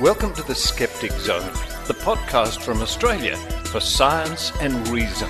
Welcome to the Skeptic Zone, the podcast from Australia for science and reason.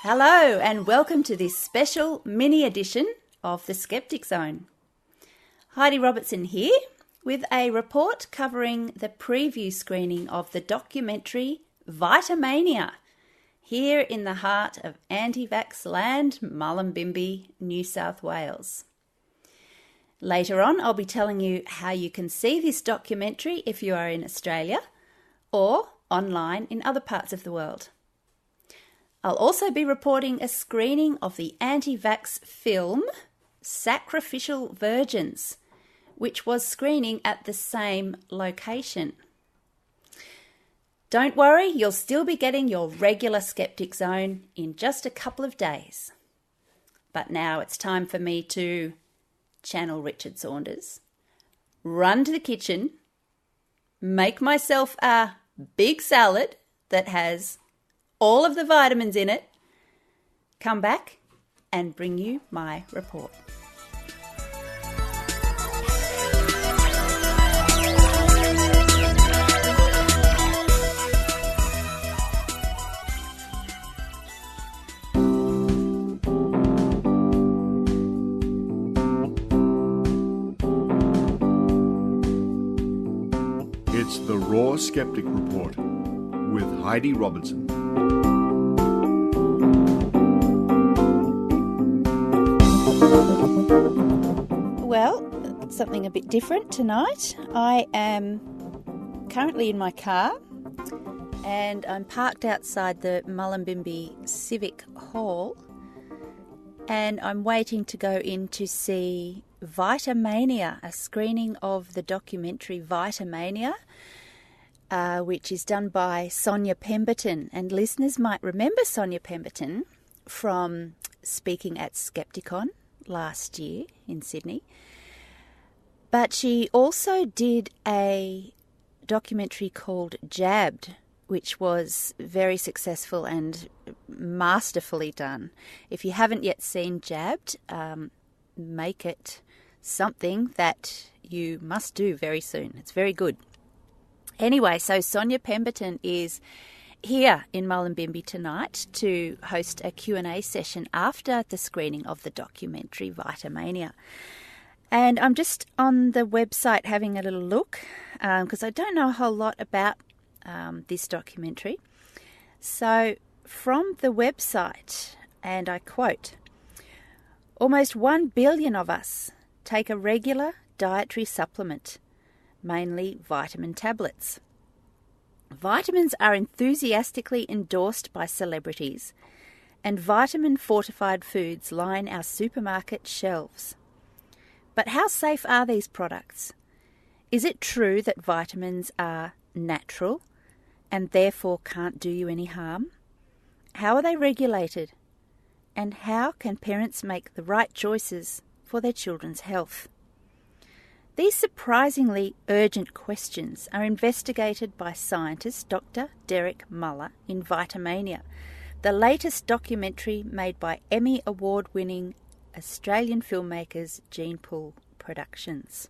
Hello and welcome to this special mini edition of the Skeptic Zone. Heidi Robertson here with a report covering the preview screening of the documentary Vitamainia here in the heart of Anti-Vax land, Mullumbimby, New South Wales. Later on, I'll be telling you how you can see this documentary if you are in Australia or online in other parts of the world. I'll also be reporting a screening of the Anti-Vax film Sacrificial Virgins, which was screening at the same location. Don't worry, you'll still be getting your regular Skeptic Zone in just a couple of days. But now it's time for me to channel Richard Saunders, run to the kitchen, make myself a big salad that has all of the vitamins in it, come back and bring you my report. It's the Raw Skeptic Report with Heidi Robertson. Well, something a bit different tonight. I am currently in my car and I'm parked outside the Mullumbimby Civic Hall and I'm waiting to go in to see Vitamainia, a screening of the documentary Vitamainia, which is done by Sonia Pemberton. And listeners might remember Sonia Pemberton from speaking at Skepticon last year in Sydney. But she also did a documentary called Jabbed, which was very successful and masterfully done. If you haven't yet seen Jabbed, make it something that you must do very soon. It's very good. Anyway, so Sonia Pemberton is here in Mullumbimby tonight to host a Q&A session after the screening of the documentary Vitamainia. And I'm just on the website having a little look because I don't know a whole lot about this documentary. So from the website, and I quote, "Almost 1 billion of us take a regular dietary supplement, mainly vitamin tablets. Vitamins are enthusiastically endorsed by celebrities, and vitamin-fortified foods line our supermarket shelves. But how safe are these products? Is it true that vitamins are natural and therefore can't do you any harm? How are they regulated? And how can parents make the right choices for their children's health? These surprisingly urgent questions are investigated by scientist Dr. Derek Muller in Vitamainia, the latest documentary made by Emmy Award-winning Australian filmmakers Gene Pool Productions."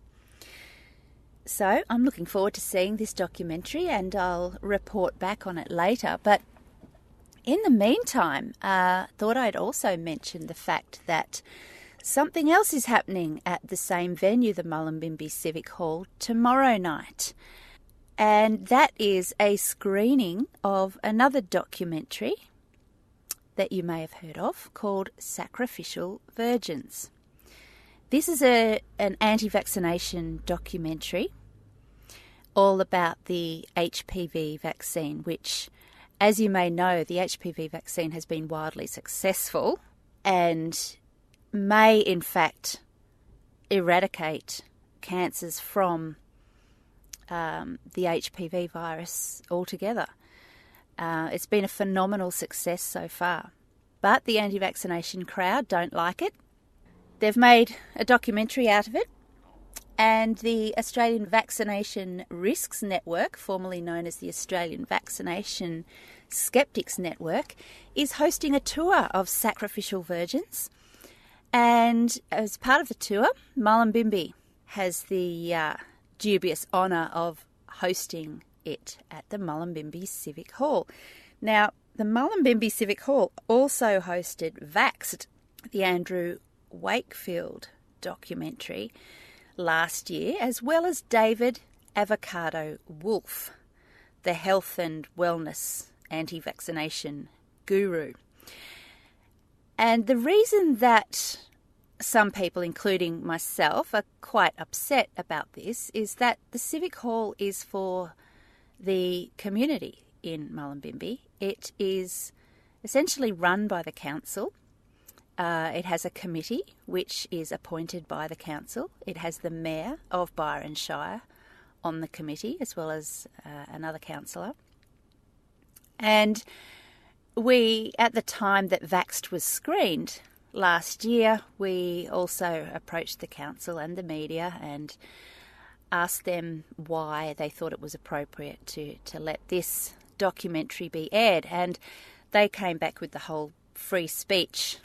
So I'm looking forward to seeing this documentary and I'll report back on it later. But in the meantime, thought I'd also mention the fact that something else is happening at the same venue, the Mullumbimby Civic Hall, tomorrow night. And that is a screening of another documentary that you may have heard of called Sacrificial Virgins. This is an anti-vaccination documentary all about the HPV vaccine, which, as you may know, the HPV vaccine has been wildly successful and may in fact eradicate cancers from the HPV virus altogether. It's been a phenomenal success so far. But the anti-vaccination crowd don't like it. They've made a documentary out of it, and the Australian Vaccination Risks Network, formerly known as the Australian Vaccination Skeptics network is hosting a tour of Sacrificial Virgins. And as part of the tour, Mullumbimby has the dubious honour of hosting it at the Mullumbimby Civic Hall. Now, the Mullumbimby Civic Hall also hosted Vaxxed, the Andrew Wakefield documentary last year, as well as David Avocado Wolfe, the health and wellness anti-vaccination guru. And the reason that some people, including myself, are quite upset about this is that the Civic Hall is for the community in Mullumbimby. It is essentially run by the council. It has a committee which is appointed by the council. It has the mayor of Byron Shire on the committee, as well as another councillor. And we, at the time that Vaxxed was screened last year, we also approached the council and the media and asked them why they thought it was appropriate to let this documentary be aired. And they came back with the whole free speech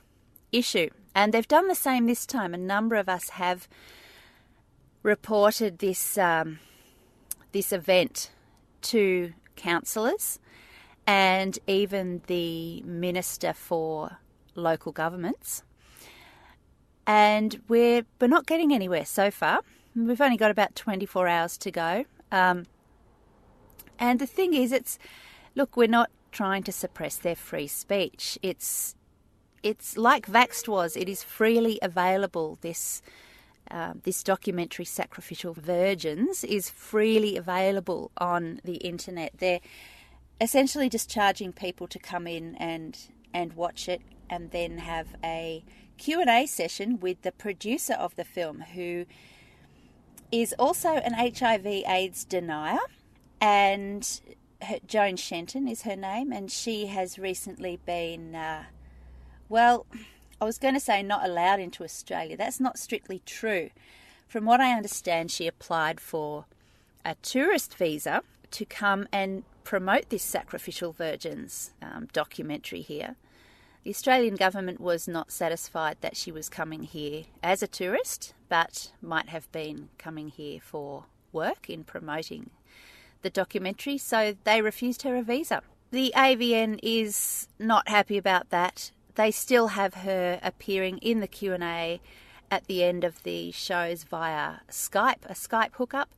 issue. And they've done the same this time. A number of us have reported this event to councillors and even the Minister for Local Governments. And we're not getting anywhere so far. We've only got about 24 hours to go. And the thing is, look, we're not trying to suppress their free speech. It's like Vaxxed was. It is freely available. This documentary, Sacrificial Virgins, is freely available on the internet. They're essentially just charging people to come in and watch it, and then have a Q&A session with the producer of the film, who is also an HIV/AIDS denier, and Joan Shenton is her name, and she has recently been, I was going to say not allowed into Australia. That's not strictly true. From what I understand, she applied for a tourist visa to come and promote this Sacrificial Virgins documentary here. The Australian government was not satisfied that she was coming here as a tourist, but might have been coming here for work in promoting the documentary, so they refused her a visa. The AVN is not happy about that. They still have her appearing in the Q&A at the end of the shows via Skype, a Skype hookup.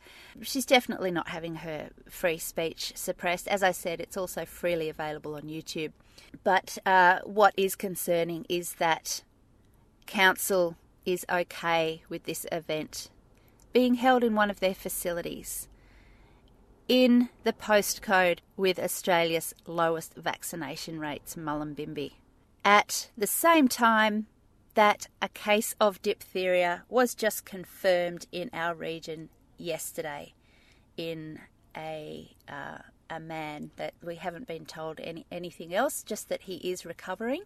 She's definitely not having her free speech suppressed. As I said, it's also freely available on YouTube. But what is concerning is that council is okay with this event being held in one of their facilities in the postcode with Australia's lowest vaccination rates, Mullumbimby, at the same time that a case of diphtheria was just confirmed in our region yesterday in a man that we haven't been told anything else, just that he is recovering.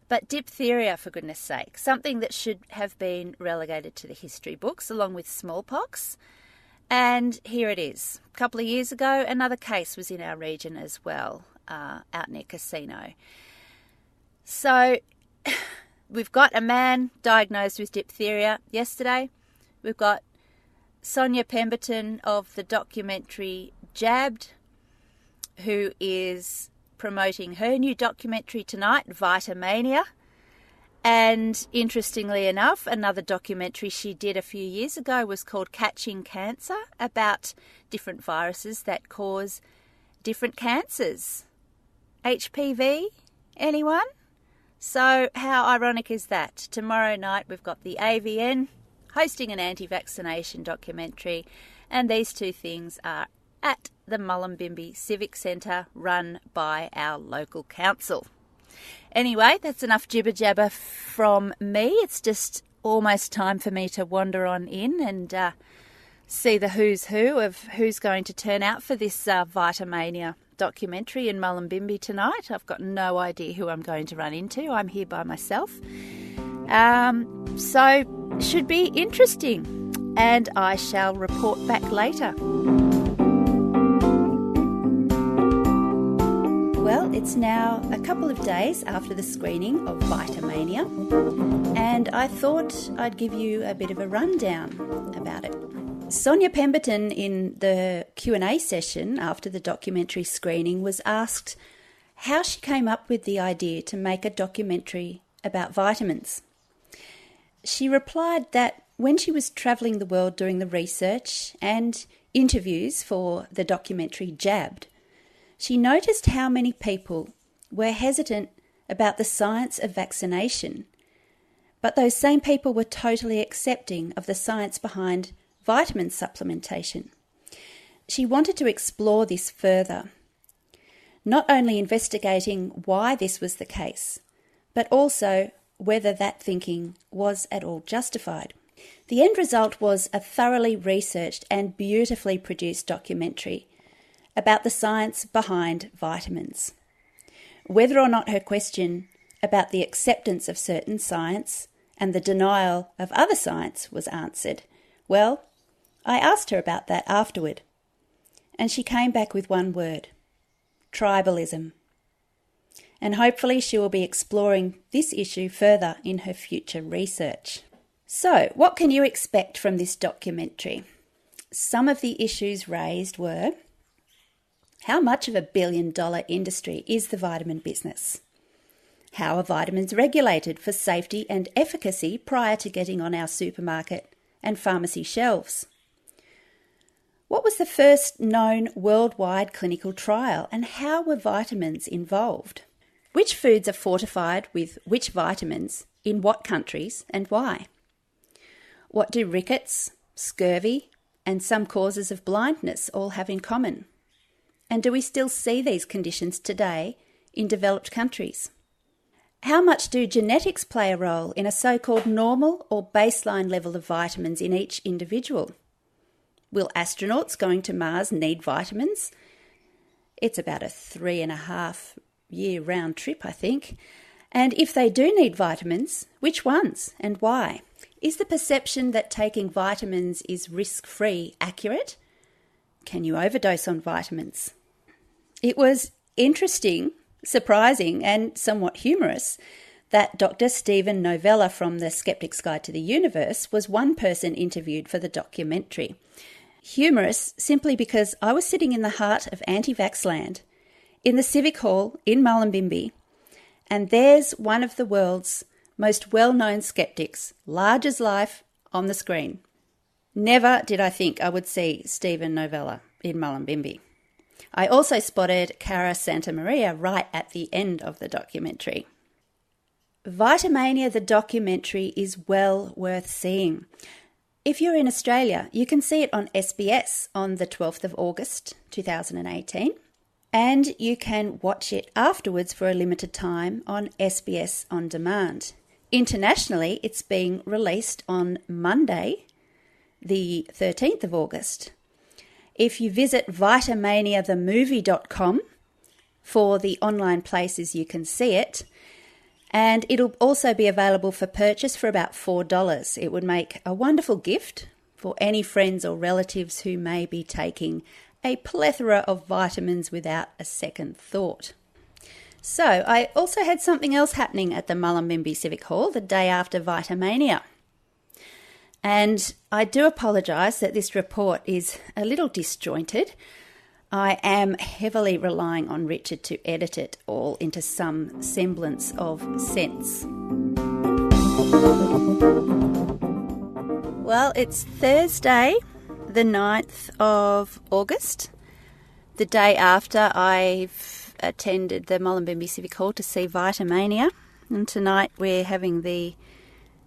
But diphtheria, for goodness sake, something that should have been relegated to the history books along with smallpox. And here it is. A couple of years ago, another case was in our region as well, out near Casino. So we've got a man diagnosed with diphtheria yesterday. We've got Sonia Pemberton of the documentary Jabbed, who is promoting her new documentary tonight, Vitamainia. And interestingly enough, another documentary she did a few years ago was called Catching Cancer, about different viruses that cause different cancers. HPV, anyone? So how ironic is that? Tomorrow night we've got the AVN hosting an anti-vaccination documentary, and these two things are at the Mullumbimby Civic Centre, run by our local council. Anyway, that's enough jibber-jabber from me. It's just almost time for me to wander on in and see the who's who of who's going to turn out for this Vitamainia documentary in Mullumbimby tonight. I've got no idea who I'm going to run into. I'm here by myself. So should be interesting, and I shall report back later. Well, it's now a couple of days after the screening of Vitamainia, and I thought I'd give you a bit of a rundown about it. Sonia Pemberton, in the Q&A session after the documentary screening, was asked how she came up with the idea to make a documentary about vitamins. She replied that when she was travelling the world doing the research and interviews for the documentary Jabbed, she noticed how many people were hesitant about the science of vaccination, but those same people were totally accepting of the science behind vitamin supplementation. She wanted to explore this further, not only investigating why this was the case, but also whether that thinking was at all justified. The end result was a thoroughly researched and beautifully produced documentary about the science behind vitamins. Whether or not her question about the acceptance of certain science and the denial of other science was answered, well, I asked her about that afterward, and she came back with one word: tribalism. And hopefully she will be exploring this issue further in her future research. So, what can you expect from this documentary? Some of the issues raised were: how much of a billion-dollar industry is the vitamin business? How are vitamins regulated for safety and efficacy prior to getting on our supermarket and pharmacy shelves? What was the first known worldwide clinical trial, and how were vitamins involved? Which foods are fortified with which vitamins in what countries and why? What do rickets, scurvy, and some causes of blindness all have in common? And do we still see these conditions today in developed countries? How much do genetics play a role in a so-called normal or baseline level of vitamins in each individual? Will astronauts going to Mars need vitamins? It's about a 3.5-year round trip, I think. And if they do need vitamins, which ones and why? Is the perception that taking vitamins is risk-free accurate? Can you overdose on vitamins? It was interesting, surprising, and somewhat humorous that Dr. Steven Novella from The Skeptic's Guide to the Universe was one person interviewed for the documentary. Humorous simply because I was sitting in the heart of anti-vax land, in the Civic Hall in Mullumbimby, and there's one of the world's most well-known skeptics, large as life, on the screen. Never did I think I would see Steven Novella in Mullumbimby. I also spotted Cara Santa Maria right at the end of the documentary. Vitamainia, the documentary, is well worth seeing. If you're in Australia, you can see it on SBS on the 12th of August 2018, and you can watch it afterwards for a limited time on SBS On Demand. Internationally, it's being released on Monday, the 13th of August. If you visit Vitamainia.com for the online places you can see it, and it'll also be available for purchase for about $4. It would make a wonderful gift for any friends or relatives who may be taking a plethora of vitamins without a second thought. So, I also had something else happening at the Mullumbimby Civic Hall the day after Vitamainia. And I do apologise that this report is a little disjointed. I am heavily relying on Richard to edit it all into some semblance of sense. Well, it's Thursday, the 9th of August, the day after I've attended the Mullumbimby Civic Hall to see Vitamainia. And tonight we're having the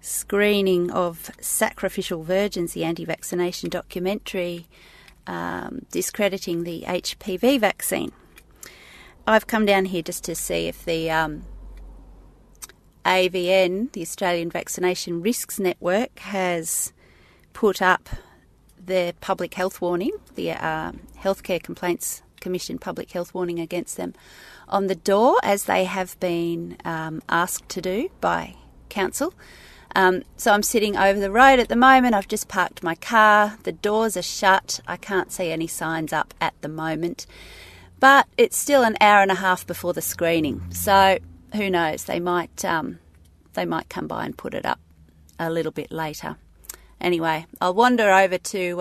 screening of Sacrificial Virgins, the anti-vaccination documentary discrediting the HPV vaccine. I've come down here just to see if the AVN, the Australian Vaccination Risks Network, has put up their public health warning, the Healthcare Complaints Commission public health warning against them on the door, as they have been asked to do by council. So I'm sitting over the road at the moment. I've just parked my car. The doors are shut. I can't see any signs up at the moment. But it's still an hour and a half before the screening, so who knows? They might come by and put it up a little bit later. Anyway, I'll wander over the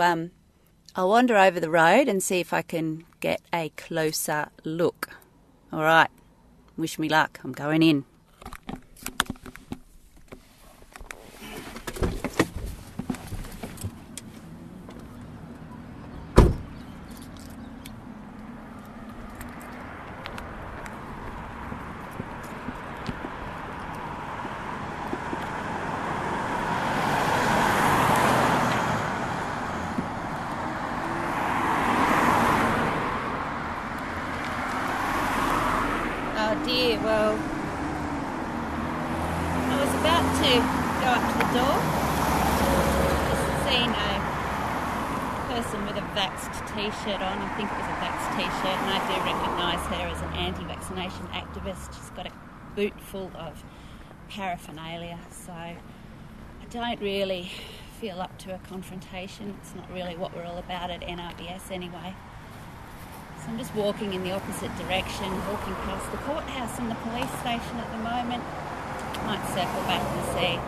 road and see if I can get a closer look. All right, wish me luck. I'm going in. Dear, well, I was about to go up to the door, just seen a person with a vaxxed t-shirt on. I think it was a vaxxed t-shirt, and I do recognise her as an anti-vaccination activist. She's got a boot full of paraphernalia, so I don't really feel up to a confrontation. It's not really what we're all about at NRBS anyway. So I'm just walking in the opposite direction, walking past the courthouse and the police station at the moment. Might circle back and see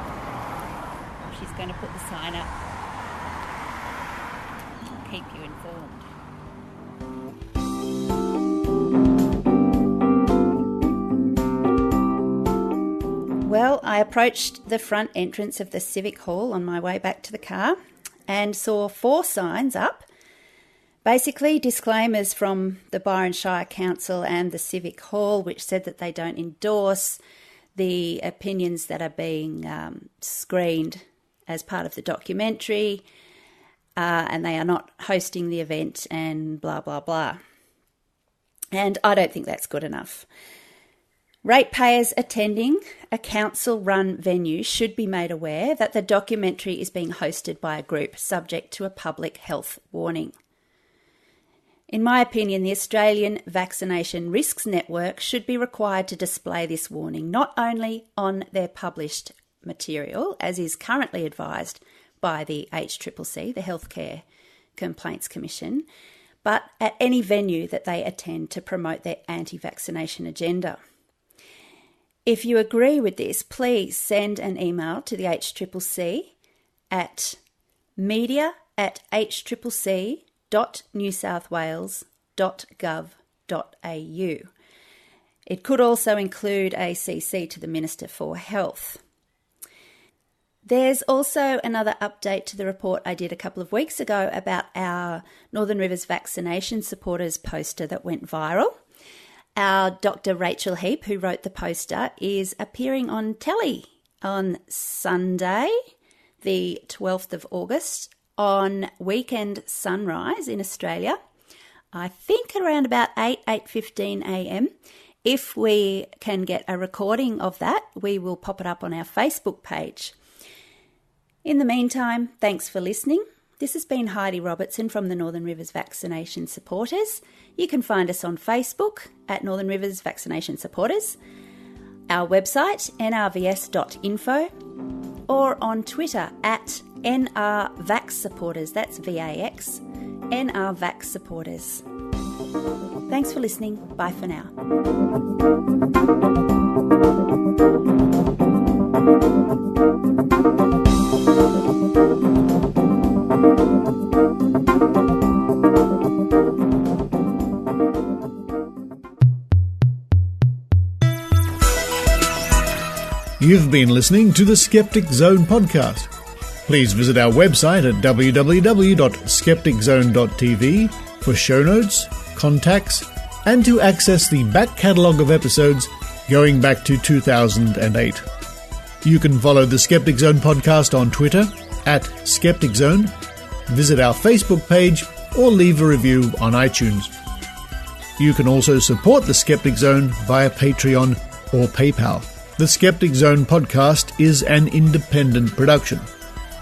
if she's going to put the sign up. I'll keep you informed. Well, I approached the front entrance of the Civic Hall on my way back to the car and saw 4 signs up. Basically, disclaimers from the Byron Shire Council and the Civic Hall, which said that they don't endorse the opinions that are being screened as part of the documentary, and they are not hosting the event and blah, blah, blah. And I don't think that's good enough. Ratepayers attending a council-run venue should be made aware that the documentary is being hosted by a group subject to a public health warning. In my opinion, the Australian Vaccination Risks Network should be required to display this warning not only on their published material, as is currently advised by the HCCC, the Healthcare Complaints Commission, but at any venue that they attend to promote their anti-vaccination agenda. If you agree with this, please send an email to the HCCC at media@hccc.newsouthwales.gov.au. It could also include a CC to the Minister for Health. There's also another update to the report I did a couple of weeks ago about our Northern Rivers Vaccination Supporters poster that went viral. Our Dr. Rachel Heap, who wrote the poster, is appearing on telly on Sunday, the 12th of August, on Weekend Sunrise in Australia, I think around about 8:15 a.m. If we can get a recording of that, we will pop it up on our Facebook page. In the meantime, thanks for listening. This has been Heidi Robertson from the Northern Rivers Vaccination Supporters. You can find us on Facebook at Northern Rivers Vaccination Supporters, our website nrvs.info, or on Twitter at NRVax Supporters, that's VAX, NRVax Supporters. Thanks for listening. Bye for now. You've been listening to the Skeptic Zone podcast. Please visit our website at www.skepticzone.tv for show notes, contacts, and to access the back catalogue of episodes going back to 2008. You can follow the Skeptic Zone podcast on Twitter at Skeptic Zone, visit our Facebook page, or leave a review on iTunes. You can also support the Skeptic Zone via Patreon or PayPal. The Skeptic Zone podcast is an independent production.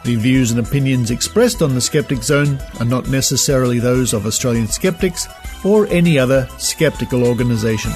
The views and opinions expressed on the Skeptic Zone are not necessarily those of Australian skeptics or any other skeptical organisation.